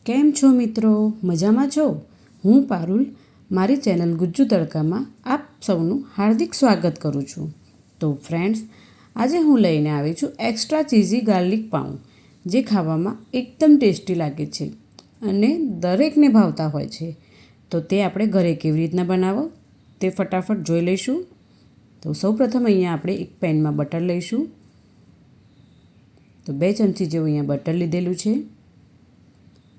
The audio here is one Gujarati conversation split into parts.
કેમ છો મિત્રો? મજામાં છો? હું પારુલ મારી ચેનલ ગુજ્જુ તડકામાં આપ સૌનું હાર્દિક સ્વાગત કરું છું. તો ફ્રેન્ડ્સ, આજે હું લઈને આવી છું એક્સ્ટ્રા ચીઝી ગાર્લિક પાઉં, જે ખાવામાં એકદમ ટેસ્ટી લાગે છે અને દરેકને ભાવતા હોય છે. તો તે આપણે ઘરે કેવી રીતના બનાવો તે ફટાફટ જોઈ લઈશું. તો સૌપ્રથમ અહીંયા આપણે એક પેનમાં બટર લઈશું. તો 2 ચમચી જેવું અહીંયા બટર લીધેલું છે.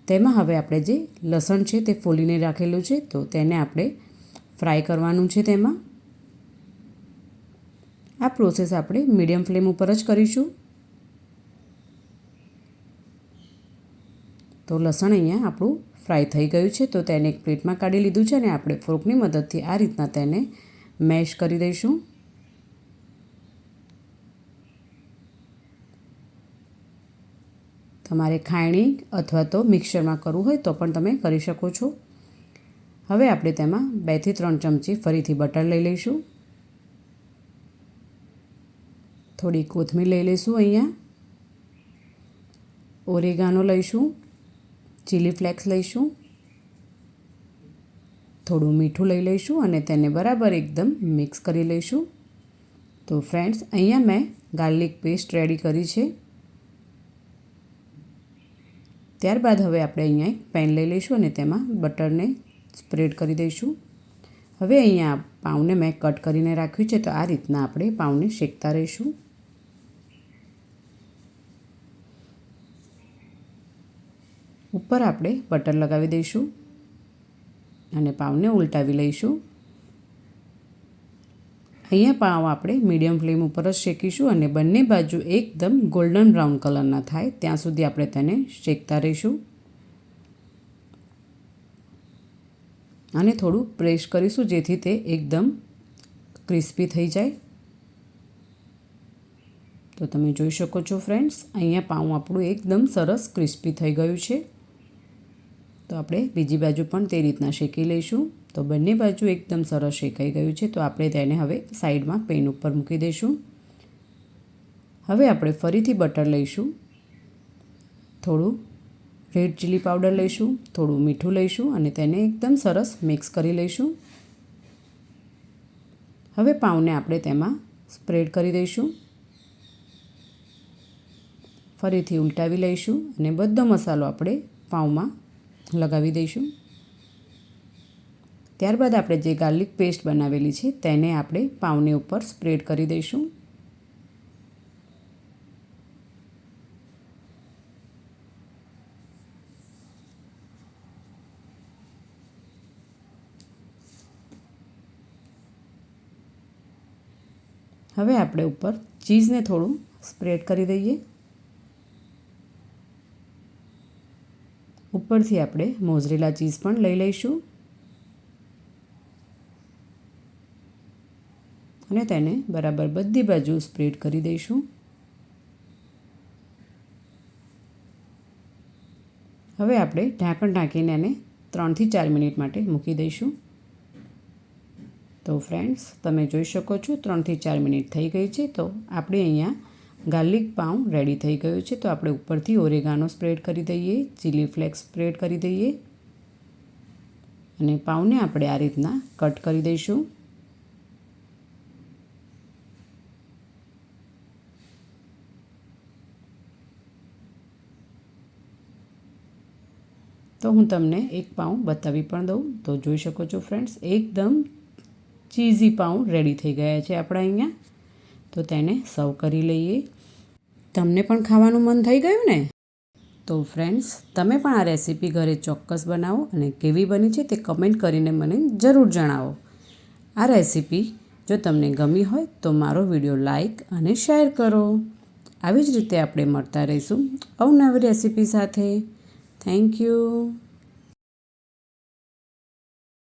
તેમાં હવે આપણે જે લસણ છે તે ફોલીને રાખેલું છે, તો તેને આપણે ફ્રાય કરવાનું છે. તેમાં આ પ્રોસેસ આપણે મીડિયમ ફ્લેમ ઉપર જ કરીશું. તો લસણ અહીંયા આપણું ફ્રાય થઈ ગયું છે, તો તેને એક પ્લેટમાં કાઢી લીધું છે અને આપણે ફોર્કની મદદથી આ રીતના તેને મેશ કરી દઈશું. તમારે ખાયણી અથવા તો મિક્સરમાં કરવું હોય તો પણ તમે કરી શકો છો. હવે આપણે તેમાં 2 થી 3 ચમચી ફરીથી બટર લઈ લઈશું. થોડી કોથમીર લઈ લઈશું. અહીંયા ઓરેગાનો લઈશું, ચીલી ફ્લેક્સ લઈશું, થોડું મીઠું લઈ લઈશું અને તેને બરાબર એકદમ મિક્સ કરી લઈશું. તો ફ્રેન્ડ્સ, અહીંયા મેં ગાર્લિક પેસ્ટ રેડી કરી છે. ત્યારબાદ હવે આપણે અહીંયા એક પેન લઈ લઈશું અને તેમાં બટરને સ્પ્રેડ કરી દઈશું. હવે અહીંયા પાઉંને મેં કટ કરીને રાખ્યું છે, તો આ રીતના આપણે પાઉંને શેકતા રહીશું. ઉપર આપણે બટર લગાવી દઈશું અને પાઉંને ઉલટાવી લઈશું. અહીંયા પાઉં આપણે મીડિયમ ફ્લેમ ઉપર જ શેકીશું અને બંને બાજુ એકદમ ગોલ્ડન બ્રાઉન કલરના થાય ત્યાં સુધી આપણે તેને શેકતા રહીશું. અને થોડું પ્રેસ કરીશું જેથી તે એકદમ ક્રિસ્પી થઈ જાય. તો તમે જોઈ શકો છો ફ્રેન્ડ્સ, અહીંયા પાઉં આપણું એકદમ સરસ ક્રિસ્પી થઈ ગયું છે. તો આપણે બીજી બાજુ પણ તે રીતના શેકી લઈશું. તો બંને બાજુ એકદમ સરસ શેકાઈ ગયું છે, તો આપણે તેને હવે સાઈડમાં પેન ઉપર મૂકી દઈશું. હવે આપણે ફરીથી બટર લઈશું, થોડું રેડ ચીલી પાવડર લઈશું, થોડું મીઠું લઈશું અને તેને એકદમ સરસ મિક્સ કરી લઈશું. હવે પાઉંને આપણે તેમાં સ્પ્રેડ કરી દઈશું. ફરીથી ઉલટાવી લઈશું અને બધો મસાલો આપણે પાઉંમાં લગાવી દઈશું. ત્યારબાદ આપણે જે ગાર્લિક પેસ્ટ બનાવેલી છે તેને આપણે પાઉંની ઉપર સ્પ્રેડ કરી દઈશું. હવે આપણે ઉપર ચીઝને થોડું સ્પ્રેડ કરી દઈએ. ઉપરથી આપણે મોઝરેલા ચીઝ પણ લઈ લઈશું અને તેને બરાબર બધી બાજુ સ્પ્રેડ કરી દઈશું. હવે આપણે ઢાંકણ ઢાંકીને એને 3 થી 4 મિનિટ માટે મૂકી દઈશું. તો ફ્રેન્ડ્સ, તમે જોઈ શકો છો 3 થી 4 મિનિટ થઈ ગઈ છે. તો આપણે અહીંયા ગાર્લિક પાઉં રેડી થઈ ગયું છે. તો આપણે ઉપરથી ઓરેગાનો સ્પ્રેડ કરી દઈએ, ચીલી ફ્લેક્સ સ્પ્રેડ કરી દઈએ અને પાઉંને આપણે આ રીતના કટ કરી દઈશું. તો હું તમને એક પાઉં બતાવી પણ દઉં. તો જોઈ શકો છો ફ્રેન્ડ્સ, એકદમ ચીઝી પાઉં રેડી થઈ ગયા છે આપણા અહીંયા. તો તેને સર્વ કરી લઈએ. તમને પણ ખાવાનું મન થઈ ગયું ને? તો ફ્રેન્ડ્સ, તમે પણ આ રેસીપી ઘરે ચોક્કસ બનાવો અને કેવી બની છે તે કમેન્ટ કરીને મને જરૂર જણાવો. આ રેસીપી જો તમને ગમી હોય તો મારો વિડીયો લાઈક અને શેર કરો. આવી જ રીતે આપણે મળતા રહીશું અવનવી રેસીપી સાથે. Thank you.